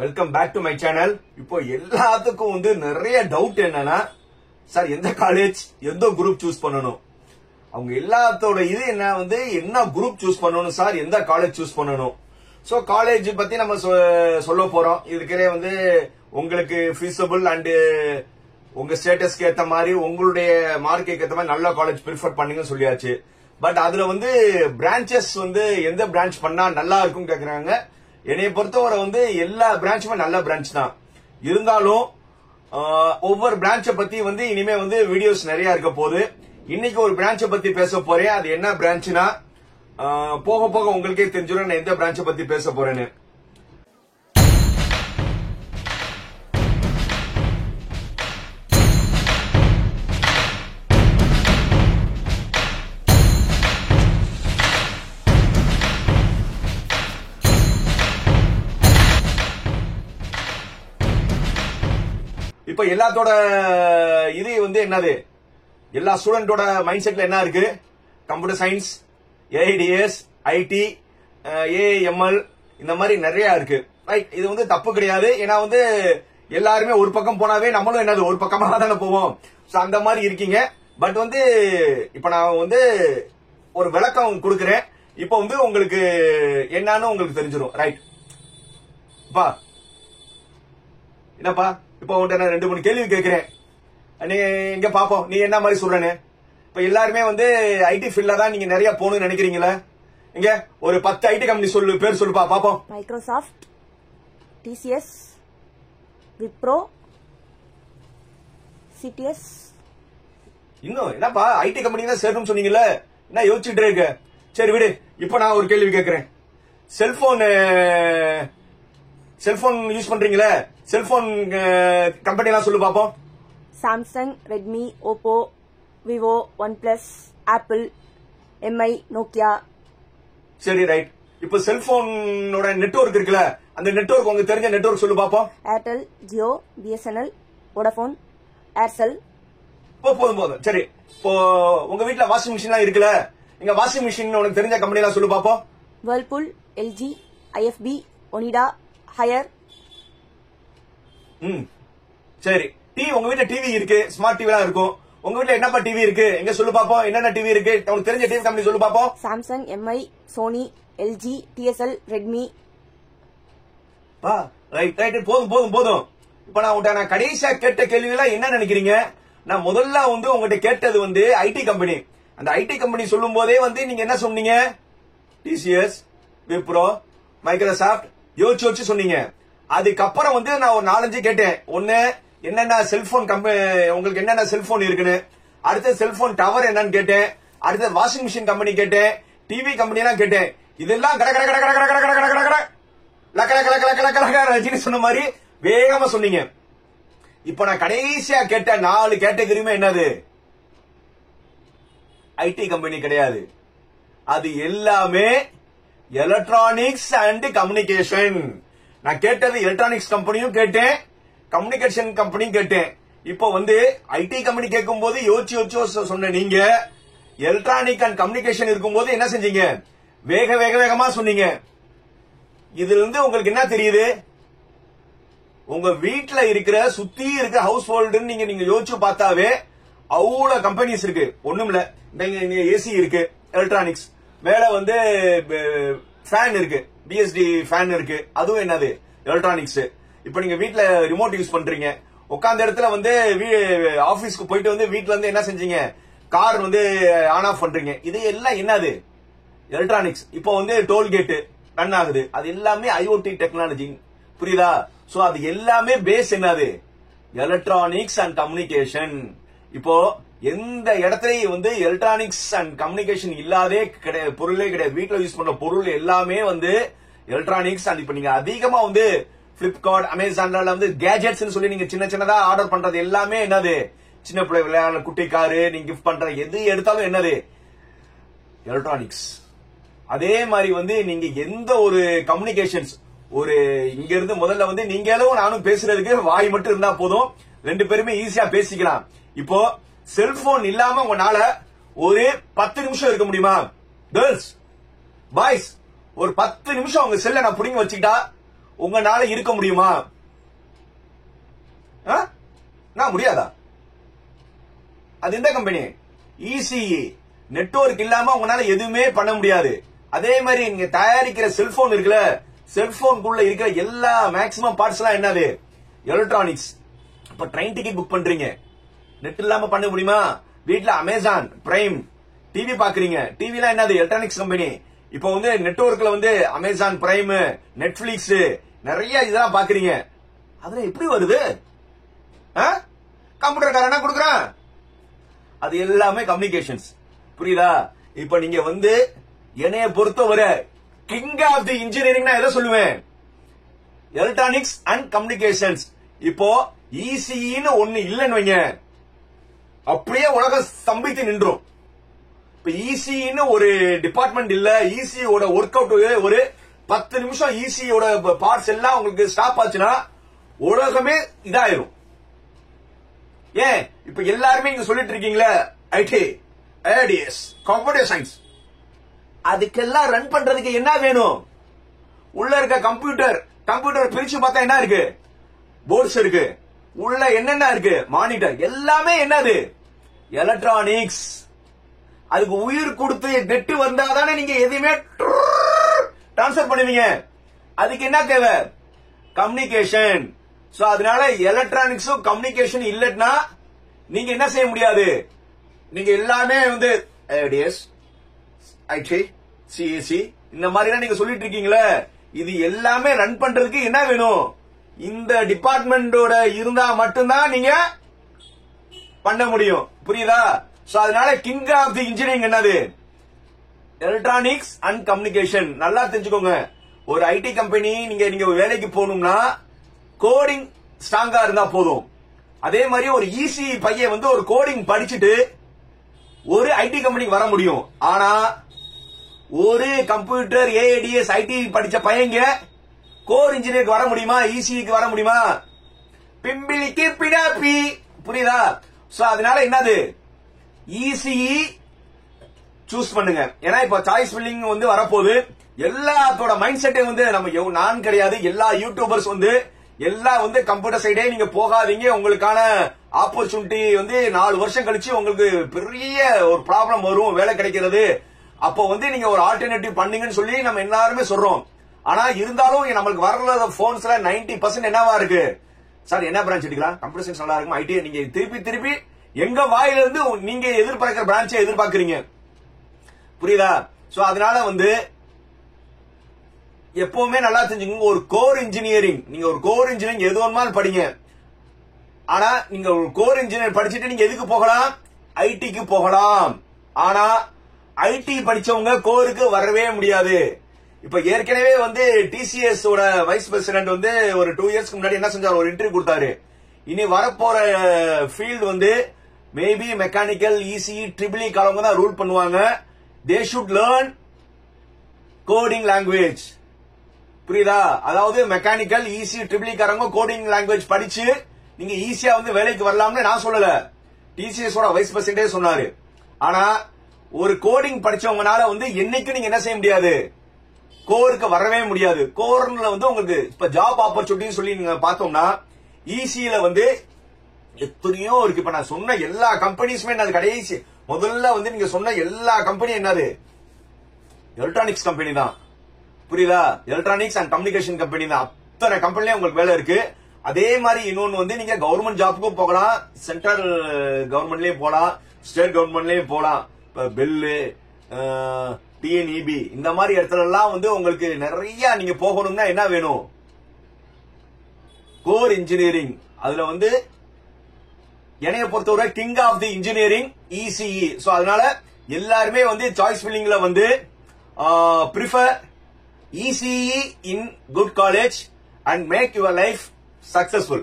Welcome back to my channel. இப்போ எல்லாத்துக்கும் நிறைய டவுட் என்னன்னா, சார் எந்த காலேஜ் எந்த குரூப் சூஸ் பண்ணணும், அவங்க எல்லாத்தோட இது என்ன குரூப் சூஸ் பண்ணணும் சார், எந்த காலேஜ் சூஸ் பண்ணணும். சோ காலேஜ் பத்தி நம்ம சொல்ல போறோம். இதுக்கே உங்களுக்கு ஃபீஸபிள் அண்ட் உங்க ஸ்டேட்டஸ்க்கு ஏத்த மாதிரி உங்களுடைய மார்க்குக்கு ஏத்த மாதிரி நல்ல காலேஜ் ப்ரிஃபர் பண்ணுங்கன்னு சொல்லியாச்சு. பட் அதுல பிரான்ச்சஸ் எந்த பிரான்ச் பண்ணா நல்லா இருக்கும் கேக்குறாங்க. என்னைய பொறுத்தவரை எல்லா பிரான்ச்சுமே நல்ல பிரான்ச் தான். இருந்தாலும் ஒவ்வொரு பிரான்ச்சை பத்தி இனிமே வீடியோஸ் நிறைய இருக்க போகுது. இன்னைக்கு ஒரு பிரான்ச்சை பத்தி பேச போறேன். அது என்ன பிரான்ச்னா போக போக உங்களுக்கே தெரிஞ்சிடும் நான் எந்த பிரான்ச்சை பத்தி பேச போறேன்னு. இப்ப எல்லாத்தோட இது என்னது, எல்லா ஸ்டூடெண்டோட மைண்ட் செட்ல என்ன இருக்கு, computer science, AIDS, IT, AML, இந்த மாதிரி நிறைய இருக்கு. ரைட், இது தப்பு கிடையாது. ஏன்னா எல்லாருமே ஒரு பக்கம் போனாவே நம்மளும் ஒரு பக்கமா தானே போவோம். அந்த மாதிரி இருக்கீங்க. பட் இப்ப நான் ஒரு விளக்கம் கொடுக்கிறேன். இப்ப உங்களுக்கு என்னன்னு உங்களுக்கு தெரிஞ்சிடும். ரைட் பா, என்னப்பா இப்ப நான் 2-3 கேள்வி கேட்கிறேன், நீ இங்க பாப்போம் நீ என்ன மாதிரி சொல்றேன்னு. இப்ப எல்லாருமே ஐடி ஃபீல்ட்ல தான் நீங்க நிறைய போகணும்னு நினைக்கிறீங்களா? இங்க ஒரு 10 ஐடி கம்பெனி சொல்லு, பேர் சொல்லுப்பா பாப்போம். Microsoft, TCS, Wipro, CTS. இன்னும் என்னப்பா ஐடி கம்பெனி தான் சேரணும்னு சொன்னீங்கல்ல, என்ன யோசிச்சுட்டே இருக்க? சரி விடு. இப்ப நான் ஒரு கேள்வி கேட்கிறேன். செல்போன் யூஸ் பண்றீங்களே, செல்போன் கம்பெனி எல்லாம் சொல்லு பாப்போம். Samsung, Redmi, Oppo, Vivo, one plus, apple, Mi, Nokia. சரி ரைட். இப்ப செல்போனோட நெட்வொர்க் இருக்குல்ல, அந்த நெட்வொர்க் உங்களுக்கு தெரிஞ்ச நெட்வொர்க் சொல்லு பாப்போம். Airtel, Jio, BSNL, Vodafone, Aircel. போதும். சரி, இப்போ உங்க வீட்ல வாஷிங் மிஷின் எல்லாம் இருக்குல்ல, இங்க வாஷிங் மிஷின் உனக்கு தெரிஞ்ச கம்பெனி எல்லாம் சொல்லு பாப்போம். Whirlpool, LG, IFB, Onida, higher. சரி, உங்க வீட்ல டிவி இருக்கு, ஸ்மார்ட் டிவி எல்லாம் இருக்கும். உங்க வீட்ல என்னப்பா டிவி இருக்கு, எங்க சொல்லு பாப்போம். என்னென்ன டிவி இருக்கு உனக்கு தெரிஞ்ச டிவி கம்பெனி சொல்லு பாப்போம். Samsung, MI, Sony, LG, TSL, Redmi. Right, போதும். இப்ப நான் கடைசியா கேட்ட கேள்வி எல்லாம் என்ன நினைக்கிறீங்க? நான் முதல்ல உங்ககிட்ட கேட்டது ஐடி கம்பெனி. அந்த ஐடி கம்பெனி சொல்லும் போதே நீங்க என்ன சொன்னீங்க? டிசிஎஸ், விப்ரோ, மைக்ரோசாஃப்ட் யோசிச்சு சொன்னீங்க. அதுக்கப்புறம் நான் ஒரு 4-5 கேட்டேன். ஒன்னு என்னென்ன செல்போன் கம்பெனி, உங்களுக்கு என்னென்ன செல்போன் இருக்குன்னு. அடுத்து செல்போன் டவர் என்னன்னு கேட்டேன். அடுத்து வாஷிங் மிஷின் கம்பெனி கேட்டேன். டிவி கம்பெனி எல்லாம் கேட்டேன். இதெல்லாம் ரஜினி சொன்ன மாதிரி வேகமா சொன்னீங்க. இப்ப நான் கடைசியா கேட்ட 4 கேட்டகரியுமே என்னது? ஐடி கம்பெனி கிடையாது. அது எல்லாமே எலக்ட்ரானிக்ஸ் அண்ட் கம்யூனிகேஷன். நான் கேட்டது எலக்ட்ரானிக்ஸ் கம்பெனியும் கேட்டேன், கம்யூனிகேஷன் கம்பெனியும் கேட்டேன். இப்போ ஐடி கம்பெனி கேட்கும் போது யோசிச்சு சொன்ன நீங்க, எலக்ட்ரானிக் அண்ட் கம்யூனிகேஷன் இருக்கும்போது என்ன செஞ்சீங்க? வேகமா சொன்னீங்க. இதுல இருந்து உங்களுக்கு என்ன தெரியுது? உங்க வீட்டுல இருக்கிற சுத்தி இருக்கிற ஹவுஸ் ஹோல்டுன்னு நீங்க யோசிச்சு பார்த்தாவே அவ்வளவு கம்பெனிஸ் இருக்கு. ஒண்ணும் இல்ல, ஏசி இருக்கு, எலக்ட்ரானிக்ஸ். மேல ஃபேன் இருக்கு, பிஎஸ்டி ஃபேன் இருக்கு, அதுவும் என்னது? எலக்ட்ரானிக்ஸ். இப்ப நீங்க வீட்டுல ரிமோட் யூஸ் பண்றீங்க, உட்கார்ந்த இடத்துல ஆபீஸ்க்கு போயிட்டு வீட்டுல என்ன செஞ்சீங்க? கார் ஆன் ஆஃப் பண்றீங்க. இது எல்லாம் என்னது? எலக்ட்ரானிக்ஸ். இப்போ டோல்கேட் ரன் ஆகுது, அது எல்லாமே ஐஓடி டெக்னாலஜி. புரியுதா? சோ அது எல்லாமே பேஸ் என்னது? Electronics and communication. இப்போ எந்த இடத்துலயும் எலக்ட்ரானிக்ஸ் அண்ட் கம்யூனிகேஷன் இல்லாதே பொருளே கிடையாது. வீட்டுல யூஸ் பண்ற பொருள் எல்லாமே எலக்ட்ரானிக்ஸ். அண்ட் இப்ப நீங்க அதிகமா பிளிப்கார்ட், அமேசான்ல கேஜெட்ஸ் சொல்லி நீங்க சின்னதா ஆர்டர் பண்றது எல்லாமே என்னது? சின்ன பிள்ளை விளையாட குட்டி காரு, நீங்க கிஃப்ட் பண்ற எது எடுத்தாலும் என்னது? எலக்ட்ரானிக்ஸ். அதே மாதிரி நீங்க எந்த ஒரு கம்யூனிகேஷன்ஸ், ஒரு இங்க இருந்து முதல்ல நீங்களும் நானும் பேசுறதுக்கு வாய் மட்டும் இருந்தா போதும், 2 பேருமே ஈஸியா பேசிக்கலாம். இப்போ செல்போன் இல்லாம உங்களால ஒரு 10 நிமிஷம் இருக்க முடியுமா? கேர்ள்ஸ், பாய்ஸ், ஒரு 10 நிமிஷம் உங்க செல்ல நான் புடிங்கி வச்சுக்கிட்டா உங்களால இருக்க முடியுமா? முடியாதா? அது எந்த கம்பெனி? இசிஇ. நெட்வொர்க் இல்லாம உங்களால எதுவுமே பண்ண முடியாது. அதே மாதிரி நீங்க தயாரிக்கிற செல்போன் இருக்குல்ல, செல்போனுக்குள்ள இருக்கிற எல்லா மேக்ஸிமம் பார்ட்ஸ் எல்லாம் என்னது? எலக்ட்ரானிக்ஸ். இப்ப ட்ரெயின் டிக்கெட் புக் பண்றீங்க, நெட் இல்லாம பண்ண முடியுமா? வீட்டுல அமேசான் பிரைம் டிவி பாக்குறீங்க, டிவில என்னது? Electronics company. இப்ப வந்து நெட்வொர்க்ல வந்து அமேசான் பிரைம், நெட்ஃபிளிக்ஸ் நிறைய இதெல்லாம் பாக்குறீங்க. அதுல எப்படி வருது? கம்ப்யூட்டர்காரனா கொடுக்குறான். அது எல்லாமே கம்யூனிகேஷன்ஸ். புரியுதா? இப்ப நீங்க வந்து என்னைய பொறுத்தவரை கிங் ஆஃப் தி இன்ஜினியரிங் நான் எதை சொல்லுவேன்? Electronics and communications. இப்போ இசிஇன்னு ஒண்ணு இல்லன்னு வைங்க, அப்படியே உலகம் ஸ்தம்பித்து நின்றும். இப்ப இசிஇன்னு ஒரு டிபார்ட்மெண்ட் இல்ல, இசியோட ஒர்க் அவுட் ஒரு 10 நிமிஷம் இசியோட பார்ட்ஸ் எல்லாம் உங்களுக்கு ஸ்டாப் ஆச்சுன்னா உலகமே இதாயிரும். ஏன் இப்ப எல்லாருமே இங்க சொல்லிட்டு இருக்கீங்களே ஐடி, ஏடிஎஸ், கம்ப்யூட்டர் சயின்ஸ், அதுக்கெல்லாம் ரன் பண்றதுக்கு என்ன வேணும்? உள்ள இருக்க கம்ப்யூட்டர் பிரிச்சு பார்த்தா என்ன இருக்கு? போர்ட்ஸ் இருக்கு. உள்ள என்னென்ன இருக்கு? மானிட்டர். எல்லாமே என்னது? எலக்ட்ரானிக்ஸ். அதுக்கு உயிர் கொடுத்து நெட் வந்தாதானே நீங்க எதையுமே டிரான்ஸ்பர் பண்ணுவீங்க. அதுக்கு என்ன தேவை? கம்யூனிகேஷன். சோ அதனால எலக்ட்ரானிக்ஸும் கம்யூனிகேஷன் இல்லன்னா நீங்க என்ன செய்ய முடியாது? நீங்க எல்லாமே வந்து ஏடிஎஸ், ஐடி, சிஎஸ்சி இந்த மாதிரி நீங்க சொல்லிட்டு இருக்கீங்களே, இது எல்லாமே ரன் பண்றதுக்கு என்ன வேணும்? இந்த டிபார்ட்மெண்டோட இருந்தா மட்டும்தான் நீங்க பண்ண முடியும். புரியுதா? சோ அதனால கிங் ஆஃப் தி இன்ஜினியரிங் என்னது? Electronics and communication. நல்லா தெரிஞ்சுக்கோங்க. ஒரு ஐடி கம்பெனி நீங்க வேலைக்கு போகணும்னா கோடிங் ஸ்ட்ராங்கா இருந்தா போதும். அதே மாதிரி ஒரு இசி பையன் வந்து ஒரு கோடிங் படிச்சுட்டு ஒரு ஐடி கம்பெனிக்கு வர முடியும். ஆனா ஒரு கம்ப்யூட்டர், ஏடிஎஸ், ஐடி படிச்ச பையங்க கோர் இன்ஜினியருக்கு வர முடியுமா? இசிக்கு வர முடியுமா? பிம்பிளிக்கு பிடாப்பி. புரியுதா? சோ அதனால என்னது? இசிஇ சூஸ் பண்ணுங்க. ஏன்னா இப்ப சாய்ஸ் ஃபில்லிங் வந்து வரப்போகுது. எல்லாத்தோட மைண்ட் செட்டே வந்து நம்ம நான் கிடையாது, எல்லா யூடியூபர்ஸ் வந்து எல்லாம் வந்து கம்ப்யூட்டர் சைடே நீங்க போகாதீங்க. உங்களுக்கான ஆப்பர்ச்சுனிட்டி வந்து 4 வருஷம் கழிச்சு உங்களுக்கு பெரிய ஒரு ப்ராப்ளம் வரும் வேலை கிடைக்கிறது. அப்போ வந்து நீங்க ஒரு ஆல்டர்னேட்டிவ் பண்ணீங்கன்னு சொல்லி நம்ம எல்லாருமே சொல்றோம். ஆனா இருந்தாலும் நம்மளுக்கு வர்ற போன்ஸ்ல 90% என்னவா இருக்கு? சார் என்ன பிரான்ச் எடுக்கலாம்? கம்ப்யூட்டர் சயின்ஸ் நல்லா இருக்கும். ஐடி நீங்க திருப்பி எங்க வாயில இருந்து நீங்க எதிர்பார்க்கிற பிரான்ச்சை எதிர்பார்க்கறீங்க. புரியுதா? சோ அதனால வந்து எப்பவுமே நல்லா தெரிஞ்சுங்க, ஒரு கோர் இன்ஜினியரிங், நீங்க ஒரு கோர் இன்ஜினியரிங் எது வேணுமாலும் படிங்க. ஆனா நீங்க ஒரு கோர் இன்ஜினியர் படிச்சுட்டு நீங்க எதுக்கு போகலாம்? ஐடிக்கு போகலாம். ஆனா ஐடி படிச்சவங்க கோருக்கு வரவே முடியாது. இப்ப ஏற்கனவே வந்து டிசிஎஸ் ஓட வைஸ் பிரசிடென்ட் வந்து ஒரு 2 இயர்ஸ்க்கு முன்னாடி என்ன செஞ்சாரு? ஒரு இன்டர்வியூ கொடுத்தாரு. இனி வரப்போற ஃபீல்டு வந்து maybe mechanical, ECE, triple E காலவங்க தான் ரூல் பண்ணுவாங்க. They should learn coding language. புரியுதா? அதாவது மெக்கானிக்கல், இசி, ட்ரிபிள் இ காரங்க கோடிங் லாங்குவேஜ் படிச்சு நீங்க ஈஸியா வந்து வேலைக்கு வரலாம்னு நான் சொல்லல, டிசிஎஸ் ஓட வைஸ் பிரசிடென்டே சொன்னாரு. ஆனா ஒரு கோடிங் படிச்சவங்கனால வந்து என்னைக்கு நீங்க என்ன செய்ய முடியாது? கோருக்கு வரவே முடியாது. கோர்ல வந்து உங்களுக்கு இப்ப ஜாப் ஆப்பர்ச்சுனிட்டி சொல்லி நீங்க பார்த்தோம்னா இசில வந்து எத்தனையோ இருக்கு. இப்ப நான் சொன்ன எல்லா கம்பெனிஸுமே என்னது? கடைசி முதல்ல வந்து நீங்க சொன்ன எல்லா கம்பெனி என்னது? எலக்ட்ரானிக்ஸ் கம்பெனி தான். புரியுதா? எலக்ட்ரானிக்ஸ் அண்ட் கம்யூனிகேஷன் கம்பெனி தான். அத்தனை கம்பெனிலயும் உங்களுக்கு வேலை இருக்கு. அதே மாதிரி இன்னொன்னு வந்து நீங்க கவர்மெண்ட் ஜாப்புக்கும் போகலாம், சென்ட்ரல் கவர்மெண்ட்லயும் போகலாம், ஸ்டேட் கவர்மெண்ட்லயும் போகலாம். இப்ப பெல்லு, டிஎன்இபி இந்த மாதிரி இடத்துல எல்லாம் வந்து உங்களுக்கு நிறைய நீங்க போகணும்னா என்ன வேணும்? Core engineering. அதுல வந்து என்னைய பொறுத்தவரை king of the engineering ECE. So அதனால எல்லாருமே வந்து சாய்ஸ் ஃபில்லிங்ல வந்து prefer ECE in good college and make your life successful.